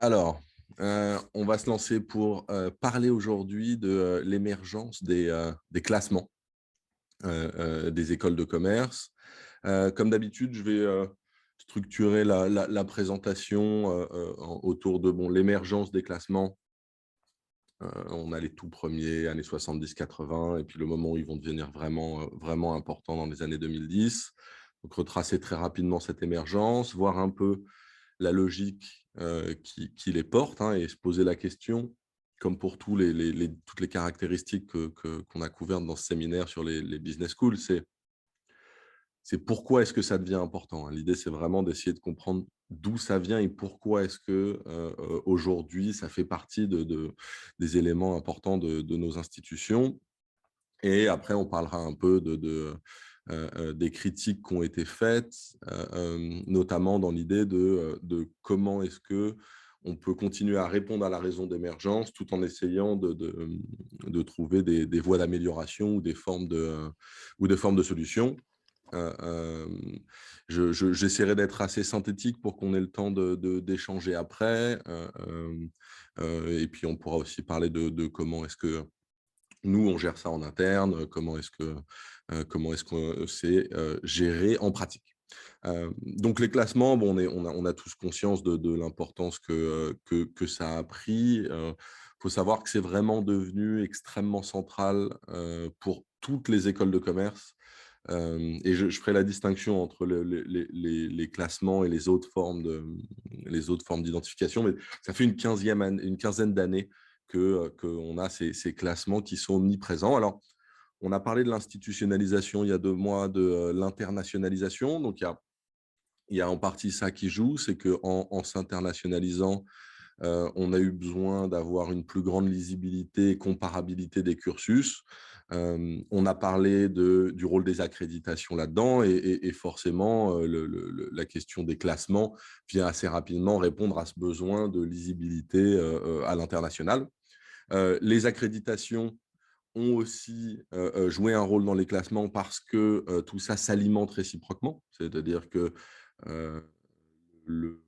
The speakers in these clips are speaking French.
Alors, on va se lancer pour parler aujourd'hui de l'émergence des classements des écoles de commerce. Comme d'habitude, je vais structurer la présentation autour de l'émergence des classements. On a les tout premiers, années 70-80, et puis le moment où ils vont devenir vraiment importants dans les années 2010. Donc, retracer très rapidement cette émergence, voir un peu la logique qui les porte, hein, et se poser la question, comme pour toutes les caractéristiques qu'on a couvertes dans ce séminaire sur les business schools, c'est pourquoi est-ce que ça devient important, hein. L'idée, c'est vraiment d'essayer de comprendre d'où ça vient et pourquoi est-ce que aujourd'hui, ça fait partie des éléments importants de nos institutions. Et après, on parlera un peu des critiques qui ont été faites, notamment dans l'idée de comment est-ce que on peut continuer à répondre à la raison d'émergence tout en essayant de trouver des voies d'amélioration ou des formes de solutions. Euh, euh, J'essaierai d'être assez synthétique pour qu'on ait le temps d'échanger après. Et puis, on pourra aussi parler de comment est-ce que nous, on gère ça en interne, comment est-ce que c'est géré en pratique. Donc les classements, bon, on a tous conscience de l'importance que ça a pris. Il faut savoir que c'est vraiment devenu extrêmement central pour toutes les écoles de commerce. Et je ferai la distinction entre les classements et les autres formes d'identification, mais ça fait une quinzaine d'années qu'on a ces classements qui sont omniprésents. Alors, on a parlé de l'institutionnalisation il y a 2 mois, de l'internationalisation. Donc, il y a en partie ça qui joue, c'est qu'en s'internationalisant, on a eu besoin d'avoir une plus grande lisibilité et comparabilité des cursus. On a parlé du rôle des accréditations là-dedans et forcément, la question des classements vient assez rapidement répondre à ce besoin de lisibilité à l'international. Les accréditations ont aussi joué un rôle dans les classements parce que tout ça s'alimente réciproquement. C'est-à-dire que euh, le,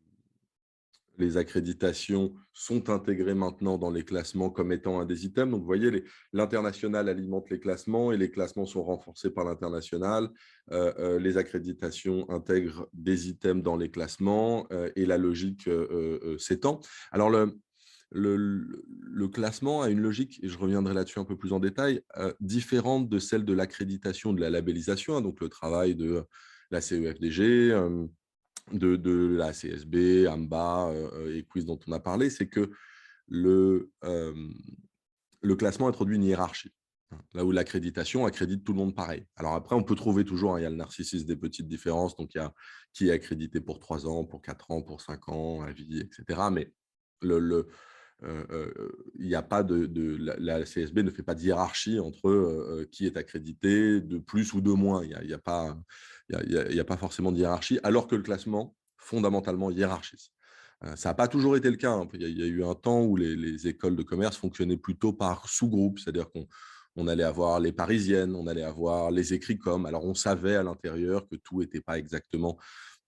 les accréditations sont intégrées maintenant dans les classements comme étant un des items. Donc, vous voyez, l'international alimente les classements et les classements sont renforcés par l'international. Les accréditations intègrent des items dans les classements et la logique s'étend. Alors, le classement a une logique, et je reviendrai là-dessus un peu plus en détail, différente de celle de l'accréditation, de la labellisation, hein, donc le travail de la CEFDG, de la CSB, AMBA et Quiz dont on a parlé, c'est que le, euh, le classement introduit une hiérarchie. Là où l'accréditation accrédite tout le monde pareil. Alors après, on peut trouver toujours, hein, il y a le narcissisme des petites différences, donc il y a qui est accrédité pour 3 ans, pour 4 ans, pour 5 ans, à vie, etc. Mais il n'y a pas la CSB ne fait pas de hiérarchie entre qui est accrédité de plus ou de moins. Il y a pas forcément de hiérarchie, alors que le classement, fondamentalement, hiérarchise. Ça n'a pas toujours été le cas, hein. Il y a eu un temps où les écoles de commerce fonctionnaient plutôt par sous-groupe, c'est-à-dire qu'on allait avoir les parisiennes, on allait avoir les écrits-com. Alors, on savait à l'intérieur que tout n'était pas exactement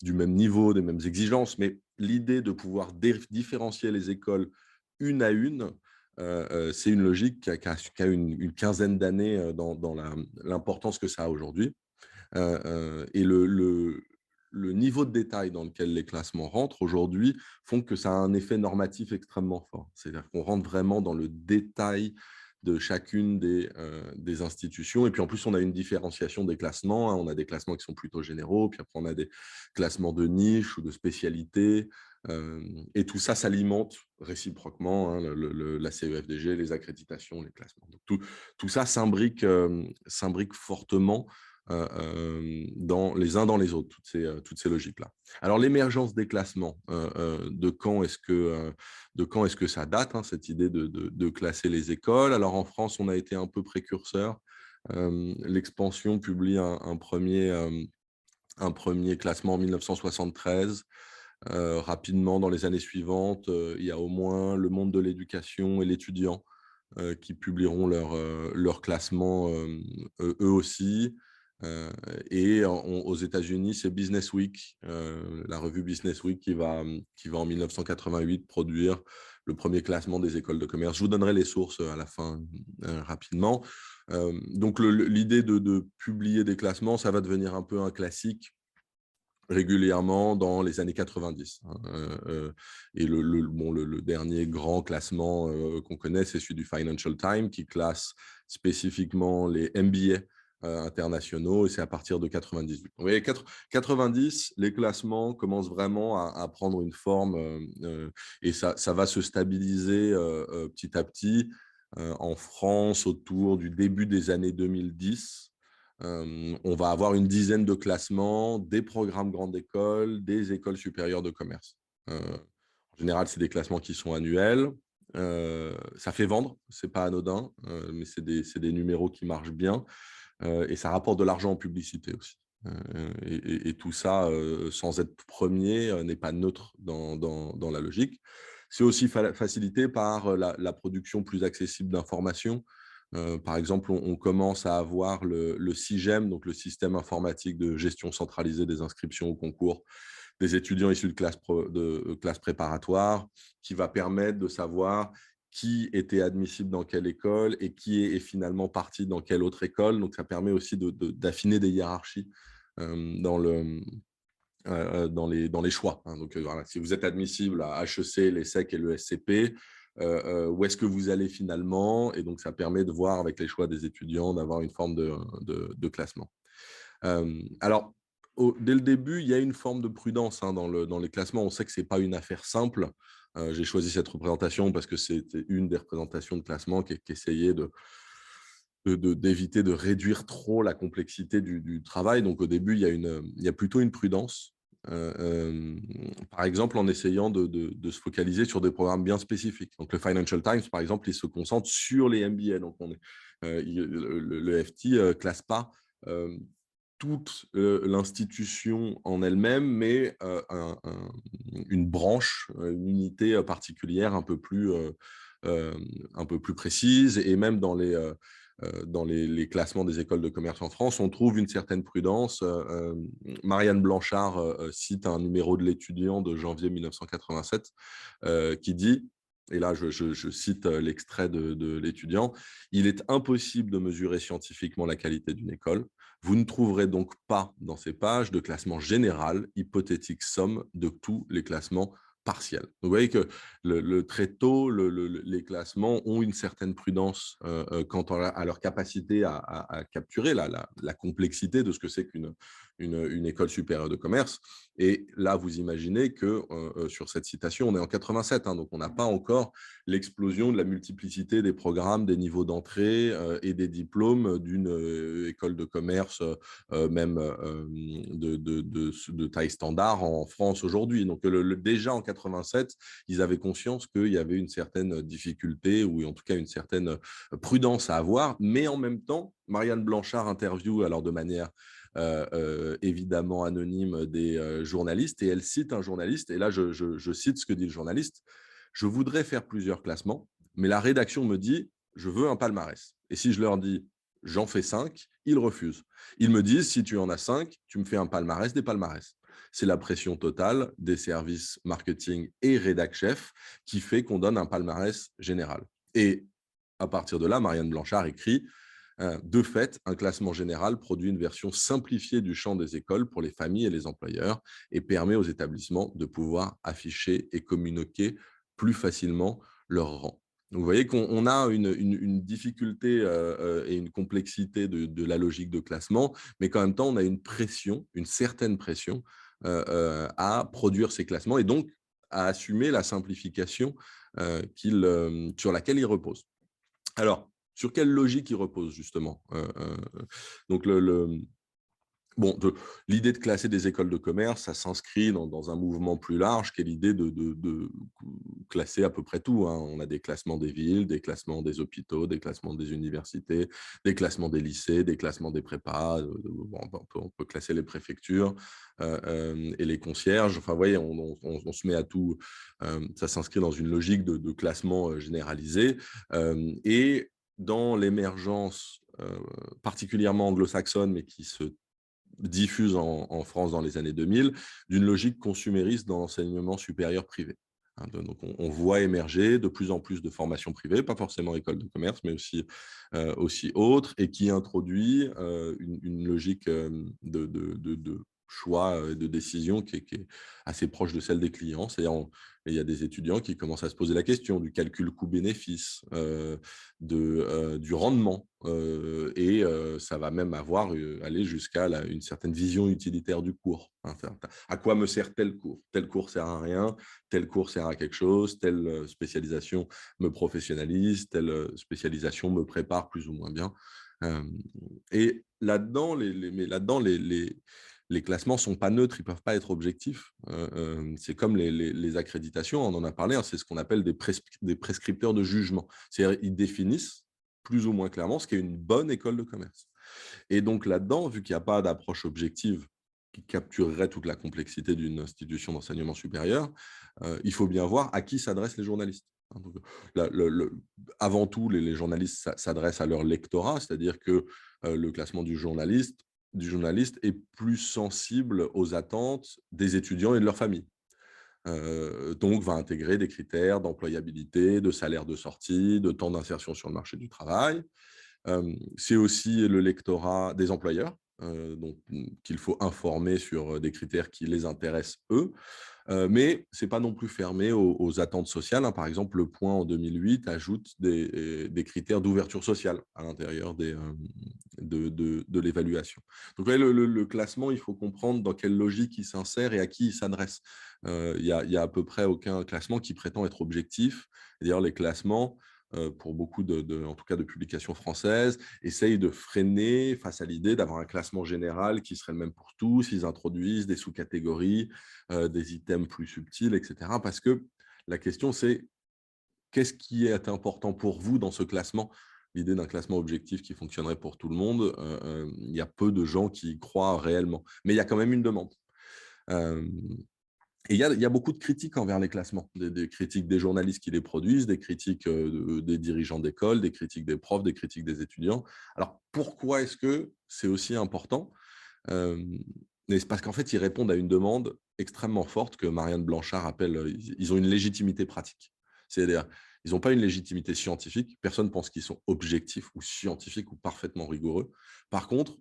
du même niveau, des mêmes exigences, mais l'idée de pouvoir différencier les écoles une à une, c'est une logique qui a une quinzaine d'années dans l'importance que ça a aujourd'hui. Et le niveau de détail dans lequel les classements rentrent aujourd'hui font que ça a un effet normatif extrêmement fort. C'est-à-dire qu'on rentre vraiment dans le détail de chacune des institutions. Et puis en plus, on a une différenciation des classements, hein. On a des classements qui sont plutôt généraux, puis après on a des classements de niche ou de spécialité. Et tout ça s'alimente réciproquement, hein, la CEFDG, les accréditations, les classements. Donc tout ça s'imbrique fortement les uns dans les autres, toutes ces logiques-là. Alors, l'émergence des classements, de quand est-ce que ça date, hein, cette idée de classer les écoles? Alors, en France, on a été un peu précurseur. L'Expansion publie un premier classement en 1973. Rapidement, dans les années suivantes, il y a au moins le monde de l'éducation et l'étudiant qui publieront leur classement eux aussi. Et aux États-Unis, c'est Business Week, la revue Business Week qui va en 1988 produire le premier classement des écoles de commerce. Je vous donnerai les sources à la fin rapidement. Donc, l'idée de publier des classements, ça va devenir un peu un classique régulièrement dans les années 90. Et le dernier grand classement qu'on connaît, c'est celui du Financial Times qui classe spécifiquement les MBA internationaux, et c'est à partir de 98. Vous voyez, 90, les classements commencent vraiment à prendre une forme et ça va se stabiliser petit à petit en France autour du début des années 2010. On va avoir une dizaine de classements, des programmes grandes écoles, des écoles supérieures de commerce. En général, c'est des classements qui sont annuels. Ça fait vendre, ce n'est pas anodin, mais c'est des numéros qui marchent bien et ça rapporte de l'argent en publicité aussi. Et tout ça, sans être premier, n'est pas neutre dans la logique. C'est aussi facilité par la production plus accessible d'informations. Par exemple, on commence à avoir le SIGEM, donc le système informatique de gestion centralisée des inscriptions au concours des étudiants issus de classes préparatoires, qui va permettre de savoir qui était admissible dans quelle école et qui est finalement parti dans quelle autre école. Donc, ça permet aussi d'affiner des hiérarchies dans les choix. Donc, voilà, si vous êtes admissible à HEC, l'ESSEC et le SCP, où est-ce que vous allez finalement? Et donc, ça permet de voir avec les choix des étudiants, d'avoir une forme de classement. Alors, dès le début, il y a une forme de prudence dans les classements. On sait que ce n'est pas une affaire simple. J'ai choisi cette représentation parce que c'était une des représentations de classement qui essayait d'éviter de réduire trop la complexité du travail. Donc, au début, il y a plutôt une prudence. Par exemple, en essayant de se focaliser sur des programmes bien spécifiques. Donc, le Financial Times, par exemple, il se concentre sur les MBA. Donc, le FT ne classe pas toute l'institution en elle-même, mais une branche, une unité particulière un peu plus précise. Et même dans les classements des écoles de commerce en France, on trouve une certaine prudence. Marianne Blanchard cite un numéro de l'Étudiant de janvier 1987 qui dit, et là je cite l'extrait de l'Étudiant, « Il est impossible de mesurer scientifiquement la qualité d'une école. Vous ne trouverez donc pas dans ces pages de classement général, hypothétique somme de tous les classements partiels. » Donc, vous voyez que très tôt, les classements ont une certaine prudence quant à leur capacité à capturer la complexité de ce que c'est qu'une école supérieure de commerce. Et là, vous imaginez que sur cette citation, on est en 87, donc on n'a pas encore l'explosion de la multiplicité des programmes, des niveaux d'entrée et des diplômes d'une école de commerce, même de taille standard en France aujourd'hui. Donc, déjà en 87, ils avaient conscience qu'il y avait une certaine difficulté ou en tout cas une certaine prudence à avoir. Mais en même temps, Marianne Blanchard interviewe alors de manière évidemment anonyme des journalistes, et elle cite un journaliste, et là je cite ce que dit le journaliste: « Je voudrais faire plusieurs classements, mais la rédaction me dit « je veux un palmarès ». Et si je leur dis « j'en fais 5 », ils refusent. Ils me disent « si tu en as 5, tu me fais un palmarès des palmarès ». C'est la pression totale des services marketing et rédac chef qui fait qu'on donne un palmarès général. Et à partir de là, Marianne Blanchard écrit: de fait, un classement général produit une version simplifiée du champ des écoles pour les familles et les employeurs et permet aux établissements de pouvoir afficher et communiquer plus facilement leur rang. » Donc, vous voyez qu'on a une difficulté et une complexité de la logique de classement, mais qu'en même temps, on a une certaine pression à produire ces classements et donc à assumer la simplification sur laquelle ils reposent. Alors, sur quelle logique il repose, justement Donc, bon, l'idée de classer des écoles de commerce, ça s'inscrit dans un mouvement plus large qui est l'idée de classer à peu près tout. On a des classements des villes, des classements des hôpitaux, des classements des universités, des classements des lycées, des classements des prépas. Bon, on peut classer les préfectures et les concierges. Enfin, vous voyez, on se met à tout. Ça s'inscrit dans une logique de classement généralisé. Et dans l'émergence particulièrement anglo-saxonne, mais qui se diffuse en France dans les années 2000, d'une logique consumériste dans l'enseignement supérieur privé. Hein, donc, on voit émerger de plus en plus de formations privées, pas forcément écoles de commerce, mais aussi autres, et qui introduit une logique de choix et de décision qui est assez proche de celle des clients. C'est-à-dire, il y a des étudiants qui commencent à se poser la question du calcul coût-bénéfice, du rendement, et ça va même aller jusqu'à une certaine vision utilitaire du cours. Hein. À quoi me sert tel cours? Tel cours sert à rien, tel cours sert à quelque chose, telle spécialisation me professionnalise, telle spécialisation me prépare plus ou moins bien. Et là-dedans, les classements ne sont pas neutres, ils ne peuvent pas être objectifs. C'est comme les accréditations, on en a parlé, hein, c'est ce qu'on appelle des prescripteurs de jugement. C'est-à-dire qu'ils définissent plus ou moins clairement ce qu'est une bonne école de commerce. Et donc là-dedans, vu qu'il n'y a pas d'approche objective qui capturerait toute la complexité d'une institution d'enseignement supérieur, il faut bien voir à qui s'adressent les journalistes. Donc, avant tout, les journalistes s'adressent à leur lectorat, c'est-à-dire que le classement du journaliste est plus sensible aux attentes des étudiants et de leur famille. Donc, va intégrer des critères d'employabilité, de salaire de sortie, de temps d'insertion sur le marché du travail. C'est aussi le lectorat des employeurs, qu'il faut informer sur des critères qui les intéressent eux. Mais ce n'est pas non plus fermé aux attentes sociales. Hein. Par exemple, Le Point, en 2008, ajoute des critères d'ouverture sociale à l'intérieur de l'évaluation. Donc, le classement, il faut comprendre dans quelle logique il s'insère et à qui il s'adresse. Il y a à peu près aucun classement qui prétend être objectif. D'ailleurs, les classements, pour beaucoup en tout cas de publications françaises, essayent de freiner face à l'idée d'avoir un classement général qui serait le même pour tous. Ils introduisent des sous-catégories, des items plus subtils, etc. Parce que la question, c'est qu'est-ce qui est important pour vous dans ce classement? L'idée d'un classement objectif qui fonctionnerait pour tout le monde, il y a peu de gens qui y croient réellement. Mais il y a quand même une demande. Et il y a beaucoup de critiques envers les classements, des critiques des journalistes qui les produisent, des critiques des dirigeants d'école, des critiques des profs, des critiques des étudiants. Alors, pourquoi est-ce que c'est aussi important? C'est parce qu'en fait, ils répondent à une demande extrêmement forte que Marianne Blanchard appelle, ils ont une légitimité pratique. C'est-à-dire, ils n'ont pas une légitimité scientifique. Personne ne pense qu'ils sont objectifs ou scientifiques ou parfaitement rigoureux. Par contre,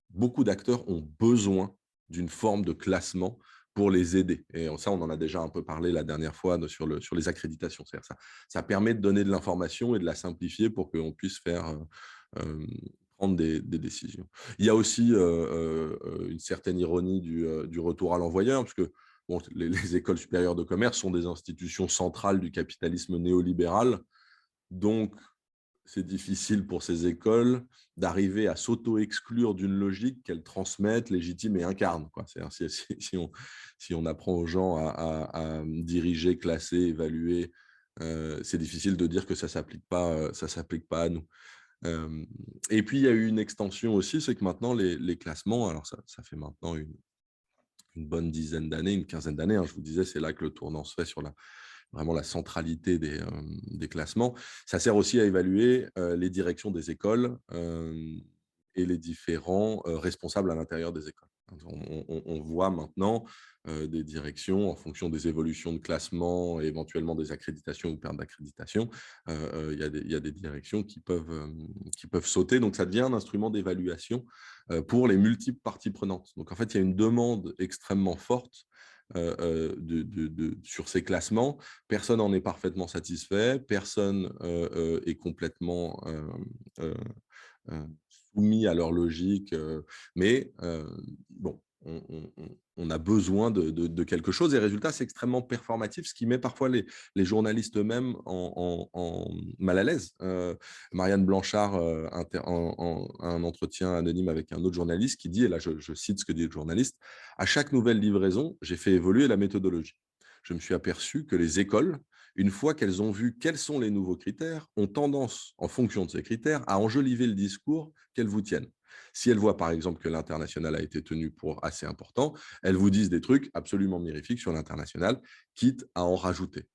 beaucoup d'acteurs ont besoin d'une forme de classement pour les aider. Et ça, on en a déjà un peu parlé la dernière fois sur les accréditations. C'est-à-dire ça permet de donner de l'information et de la simplifier pour qu'on puisse prendre des décisions. Il y a aussi une certaine ironie du retour à l'envoyeur, parce que bon, les écoles supérieures de commerce sont des institutions centrales du capitalisme néolibéral. Donc, c'est difficile pour ces écoles d'arriver à s'auto-exclure d'une logique qu'elles transmettent, légitiment et incarnent. Si on apprend aux gens à diriger, classer, évaluer, c'est difficile de dire que ça ne s'applique pas à nous. Et puis, il y a eu une extension aussi, c'est que maintenant, les classements, alors ça fait maintenant une bonne dizaine d'années, une quinzaine d'années, hein, je vous disais, c'est là que le tournant se fait sur vraiment la centralité des classements. Ça sert aussi à évaluer les directions des écoles et les différents responsables à l'intérieur des écoles. On voit maintenant des directions en fonction des évolutions de classement et éventuellement des accréditations ou pertes d'accréditation. Il y a des directions qui peuvent sauter. Donc, ça devient un instrument d'évaluation pour les multiples parties prenantes. Donc, en fait, il y a une demande extrêmement forte sur ces classements. Personne n'en est parfaitement satisfait, personne est complètement soumis à leur logique, mais bon, on a besoin de quelque chose, et résultat, c'est extrêmement performatif, ce qui met parfois les journalistes eux-mêmes en mal à l'aise. Marianne Blanchard a un entretien anonyme avec un autre journaliste qui dit, et là je cite ce que dit le journaliste: « À chaque nouvelle livraison, j'ai fait évoluer la méthodologie. Je me suis aperçu que les écoles, une fois qu'elles ont vu quels sont les nouveaux critères, ont tendance, en fonction de ces critères, à enjoliver le discours qu'elles vous tiennent. Si elles voient par exemple que l'international a été tenu pour assez important, elles vous disent des trucs absolument mirifiques sur l'international, quitte à en rajouter. »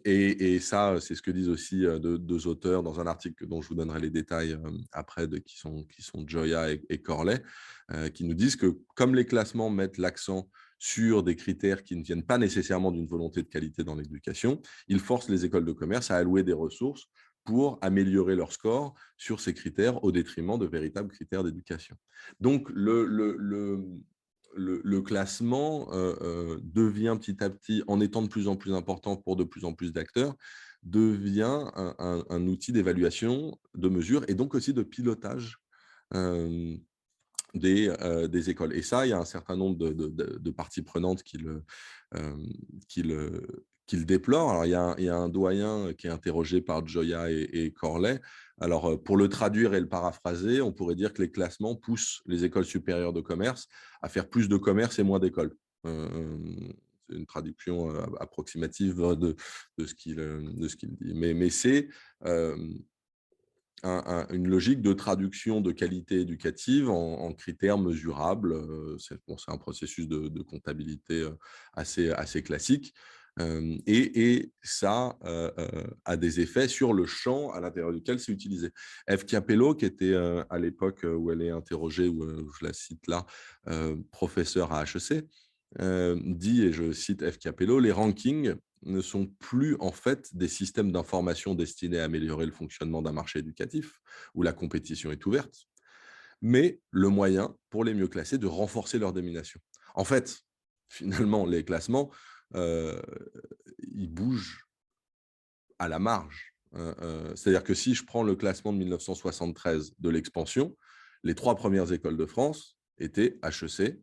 Et ça, c'est ce que disent aussi deux auteurs dans un article dont je vous donnerai les détails après, qui sont Gioia et Corley, qui nous disent que comme les classements mettent l'accent sur des critères qui ne viennent pas nécessairement d'une volonté de qualité dans l'éducation, ils forcent les écoles de commerce à allouer des ressources pour améliorer leur score sur ces critères au détriment de véritables critères d'éducation. Donc, le classement devient petit à petit, en étant de plus en plus important pour de plus en plus d'acteurs, devient un outil d'évaluation, de mesure et donc aussi de pilotage euh, des écoles. Et ça, il y a un certain nombre de parties prenantes euh, qui le déplorent. Alors, il y a un doyen qui est interrogé par Gioia et Corley. Alors, pour le traduire et le paraphraser, on pourrait dire que les classements poussent les écoles supérieures de commerce à faire plus de commerce et moins d'écoles. C'est une traduction approximative de ce qu'il dit. Mais c'est une logique de traduction de qualité éducative en critères mesurables. C'est un processus de comptabilité assez classique. Et ça a des effets sur le champ à l'intérieur duquel c'est utilisé. Eve Capello, qui était à l'époque où elle est interrogée, où je la cite là, professeure à HEC, dit, et je cite Eve Capello, les rankings ne sont plus en fait des systèmes d'information destinés à améliorer le fonctionnement d'un marché éducatif où la compétition est ouverte, mais le moyen pour les mieux classés de renforcer leur domination. En fait, finalement, les classements, ils bougent à la marge. C'est-à-dire que si je prends le classement de 1973 de l'expansion, les 3 premières écoles de France étaient HEC,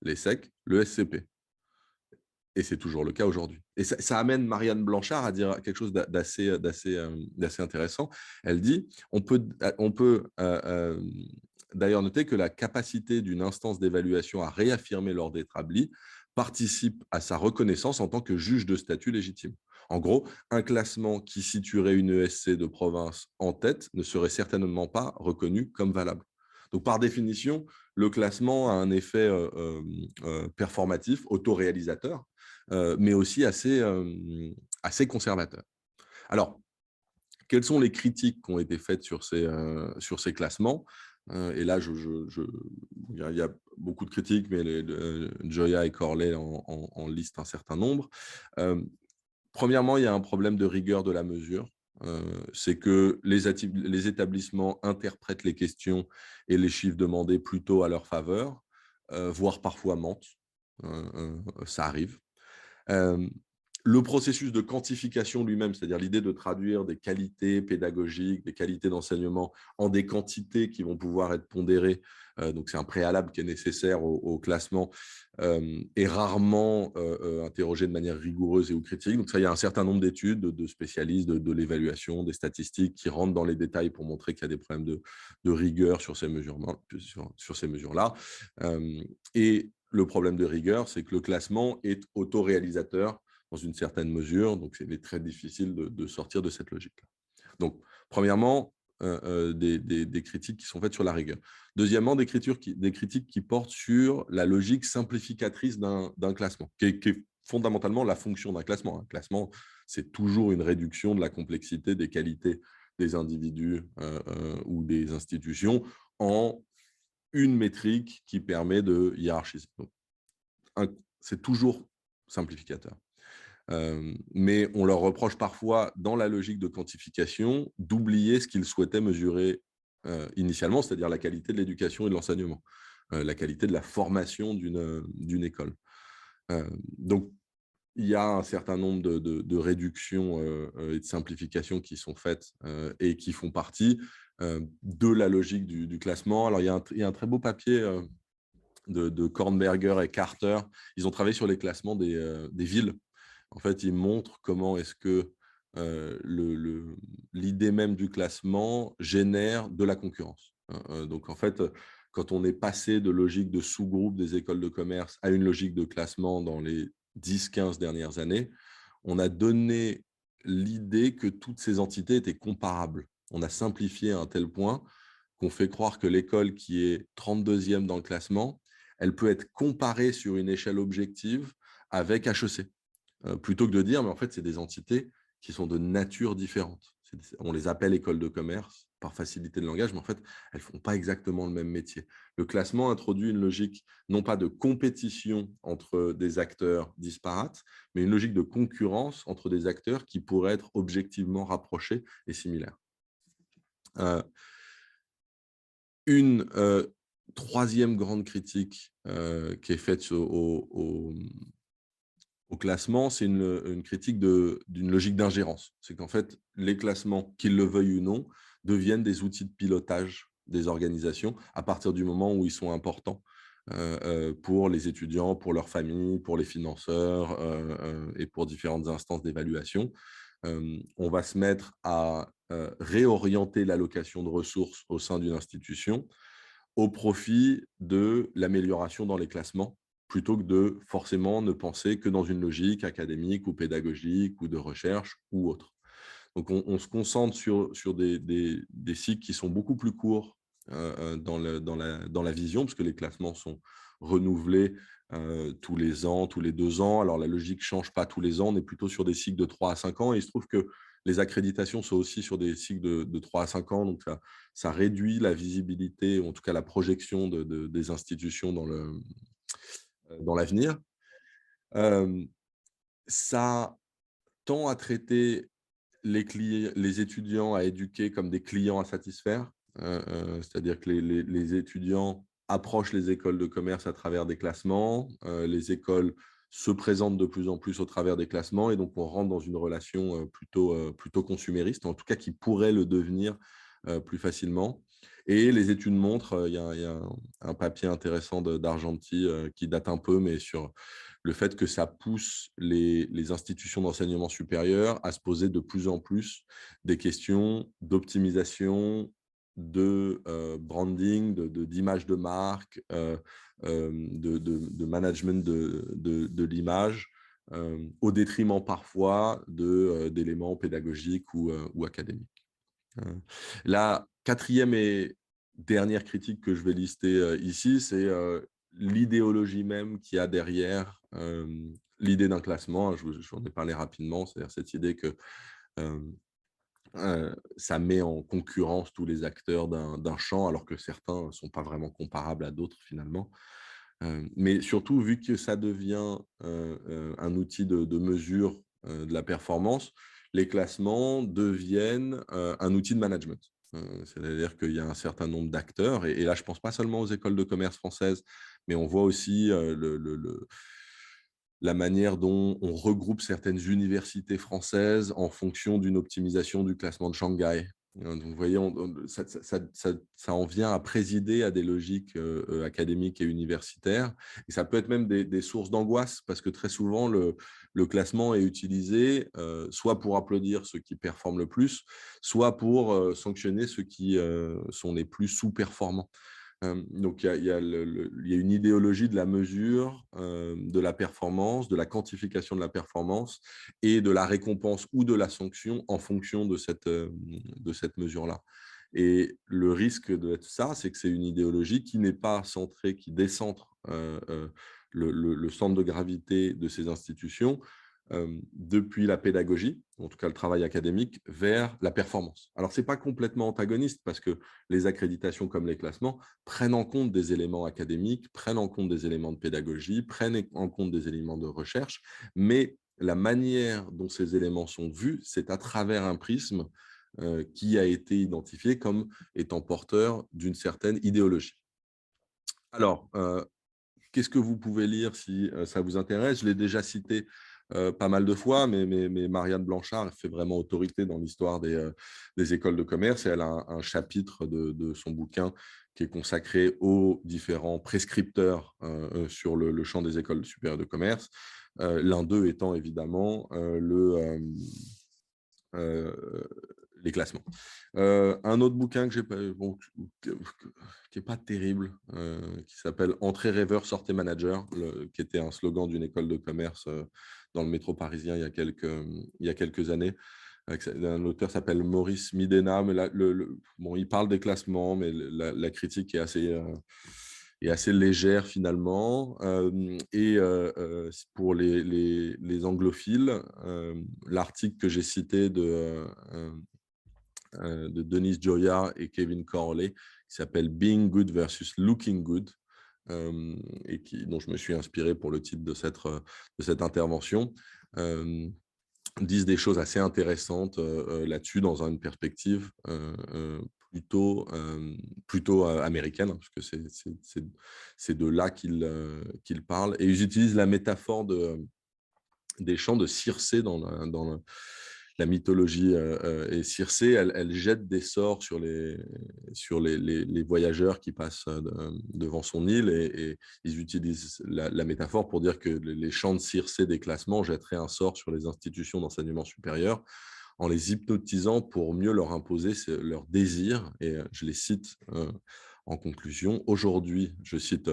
l'ESSEC, le SCP. Et c'est toujours le cas aujourd'hui. Et ça amène Marianne Blanchard à dire quelque chose d'assez intéressant. Elle dit, on peut d'ailleurs noter que la capacité d'une instance d'évaluation à réaffirmer l'ordre établi participe à sa reconnaissance en tant que juge de statut légitime. En gros, un classement qui situerait une ESC de province en tête ne serait certainement pas reconnu comme valable. Donc, par définition, le classement a un effet performatif, autoréalisateur, mais aussi assez conservateur. Alors, quelles sont les critiques qui ont été faites sur ces classements? Et là, il y a beaucoup de critiques, mais Gioia et Corley en listent un certain nombre. Premièrement, il y a un problème de rigueur de la mesure. C'est que les établissements interprètent les questions et les chiffres demandés plutôt à leur faveur, voire parfois mentent. Ça arrive. Le processus de quantification lui-même, c'est-à-dire l'idée de traduire des qualités pédagogiques, des qualités d'enseignement en des quantités qui vont pouvoir être pondérées, donc c'est un préalable qui est nécessaire au classement, est rarement interrogé de manière rigoureuse et ou critique. Donc ça, il y a un certain nombre d'études, de spécialistes de l'évaluation, des statistiques qui rentrent dans les détails pour montrer qu'il y a des problèmes de rigueur sur ces mesures-là. Et le problème de rigueur, c'est que le classement est autoréalisateur dans une certaine mesure, donc c'est très difficile de sortir de cette logique-là. Donc, premièrement, des critiques qui sont faites sur la rigueur. Deuxièmement, des critiques qui portent sur la logique simplificatrice d'un classement, qui est fondamentalement la fonction d'un classement. Un classement, c'est toujours une réduction de la complexité des qualités des individus ou des institutions en une métrique qui permet de hiérarchiser. C'est toujours simplificateur. Mais on leur reproche parfois, dans la logique de quantification, d'oublier ce qu'ils souhaitaient mesurer initialement, c'est-à-dire la qualité de l'éducation et de l'enseignement, la qualité de la formation d'une école. Donc, il y a un certain nombre de réductions et de simplifications qui sont faites et qui font partie de la logique du classement. Alors, il y a un très beau papier de Kornberger et Carter. Ils ont travaillé sur les classements des villes. En fait, ils montrent comment est-ce que l'idée même du classement génère de la concurrence. Donc, en fait, quand on est passé de logique de sous-groupe des écoles de commerce à une logique de classement dans les 10-15 dernières années, on a donné l'idée que toutes ces entités étaient comparables. On a simplifié à un tel point qu'on fait croire que l'école qui est 32e dans le classement, elle peut être comparée sur une échelle objective avec HEC. plutôt que de dire, mais en fait, c'est des entités qui sont de nature différente. On les appelle écoles de commerce par facilité de langage, mais en fait, elles ne font pas exactement le même métier. Le classement introduit une logique, non pas de compétition entre des acteurs disparates, mais une logique de concurrence entre des acteurs qui pourraient être objectivement rapprochés et similaires. Une troisième grande critique qui est faite au classement, c'est une critique d'une logique d'ingérence. C'est qu'en fait, les classements, qu'ils le veuillent ou non, deviennent des outils de pilotage des organisations à partir du moment où ils sont importants pour les étudiants, pour leurs familles, pour les financeurs et pour différentes instances d'évaluation. On va se mettre à réorienter l'allocation de ressources au sein d'une institution au profit de l'amélioration dans les classements, plutôt que de forcément ne penser que dans une logique académique ou pédagogique ou de recherche ou autre. Donc, on se concentre sur des cycles qui sont beaucoup plus courts dans la vision, parce que les classements sont renouvelés tous les ans, tous les 2 ans. Alors, la logique ne change pas tous les ans, on est plutôt sur des cycles de 3 à 5 ans. Et il se trouve que les accréditations sont aussi sur des cycles de 3 à 5 ans. Donc, ça réduit la visibilité, ou en tout cas la projection des institutions dans l'avenir. Ça tend à traiter les étudiants à éduquer comme des clients à satisfaire, c'est-à-dire que les étudiants approchent les écoles de commerce à travers des classements, les écoles se présentent de plus en plus au travers des classements, et donc on rentre dans une relation plutôt consumériste, en tout cas qui pourrait le devenir plus facilement. Et les études montrent, il y a un papier intéressant d'Argenti qui date un peu, mais sur le fait que ça pousse les institutions d'enseignement supérieur à se poser de plus en plus des questions d'optimisation, de branding, d'image de marque, de management de l'image, au détriment parfois d'éléments pédagogiques ou académiques. La quatrième et dernière critique que je vais lister ici, c'est l'idéologie même qu'il y a derrière l'idée d'un classement. Je vous en ai parlé rapidement, c'est-à-dire cette idée que ça met en concurrence tous les acteurs d'un champ, alors que certains ne sont pas vraiment comparables à d'autres finalement. Mais surtout, vu que ça devient un outil de mesure de la performance, les classements deviennent un outil de management. C'est-à-dire qu'il y a un certain nombre d'acteurs, et là, je ne pense pas seulement aux écoles de commerce françaises, mais on voit aussi la manière dont on regroupe certaines universités françaises en fonction d'une optimisation du classement de Shanghai. Donc, vous voyez, ça en vient à présider à des logiques académiques et universitaires. Et ça peut être même des sources d'angoisse, parce que très souvent, le classement est utilisé soit pour applaudir ceux qui performent le plus, soit pour sanctionner ceux qui sont les plus sous-performants. Donc, il y a une idéologie de la mesure, de la performance, de la quantification de la performance et de la récompense ou de la sanction en fonction de cette mesure-là. Et le risque de ça, c'est que c'est une idéologie qui n'est pas centrée, qui décentre le centre de gravité de ces institutions depuis la pédagogie, en tout cas le travail académique, vers la performance. Alors, ce n'est pas complètement antagoniste, parce que les accréditations comme les classements prennent en compte des éléments académiques, prennent en compte des éléments de pédagogie, prennent en compte des éléments de recherche, mais la manière dont ces éléments sont vus, c'est à travers un prisme qui a été identifié comme étant porteur d'une certaine idéologie. Alors, qu'est-ce que vous pouvez lire si ça vous intéresse? Je l'ai déjà cité pas mal de fois, mais Marianne Blanchard fait vraiment autorité dans l'histoire des écoles de commerce, et elle a un chapitre de son bouquin qui est consacré aux différents prescripteurs sur le champ des écoles supérieures de commerce. L'un d'eux étant évidemment les classements. Un autre bouquin que j'ai qui n'est pas terrible, qui s'appelle « Entrée rêveur, sortez manager », qui était un slogan d'une école de commerce dans le métro parisien il y a quelques années. Un auteur s'appelle Maurice Midena, mais là, il parle des classements, mais la critique est est assez légère finalement. Et pour les anglophiles, l'article que j'ai cité de Denis Gioia et Kevin Corley, qui s'appelle Being Good versus Looking Good, et dont je me suis inspiré pour le titre de cette intervention, disent des choses assez intéressantes là-dessus, dans une perspective plutôt américaine, hein, parce que c'est de là qu'ils parlent. Et ils utilisent la métaphore des chants de Circé dans la mythologie. Et Circé, elle jette des sorts sur les voyageurs qui passent devant son île, et ils utilisent la métaphore pour dire que les chants de Circé des classements jetteraient un sort sur les institutions d'enseignement supérieur en les hypnotisant pour mieux leur imposer leurs désirs. Et je les cite en conclusion. Aujourd'hui, je cite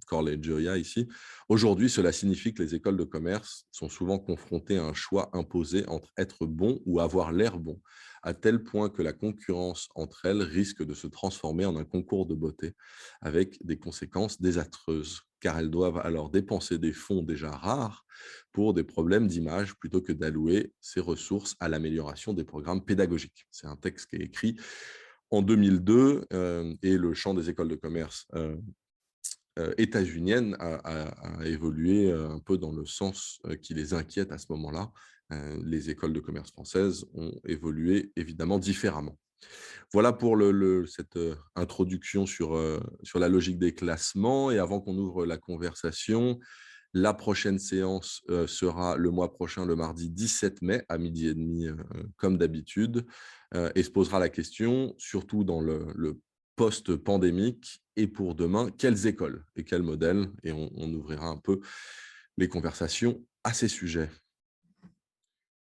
Corley Gioia ici, aujourd'hui, cela signifie que les écoles de commerce sont souvent confrontées à un choix imposé entre être bon ou avoir l'air bon, à tel point que la concurrence entre elles risque de se transformer en un concours de beauté, avec des conséquences désastreuses, car elles doivent alors dépenser des fonds déjà rares pour des problèmes d'image plutôt que d'allouer ces ressources à l'amélioration des programmes pédagogiques. C'est un texte qui est écrit en 2002, et le champ des écoles de commerce états-unienne a évolué un peu dans le sens qui les inquiète à ce moment-là. Les écoles de commerce françaises ont évolué évidemment différemment. Voilà pour cette introduction sur la logique des classements. Et avant qu'on ouvre la conversation, la prochaine séance sera le mois prochain, le mardi 17 mai à 12h30, comme d'habitude, et se posera la question, surtout dans le post-pandémique, et pour demain, quelles écoles et quels modèles, et on ouvrira un peu les conversations à ces sujets.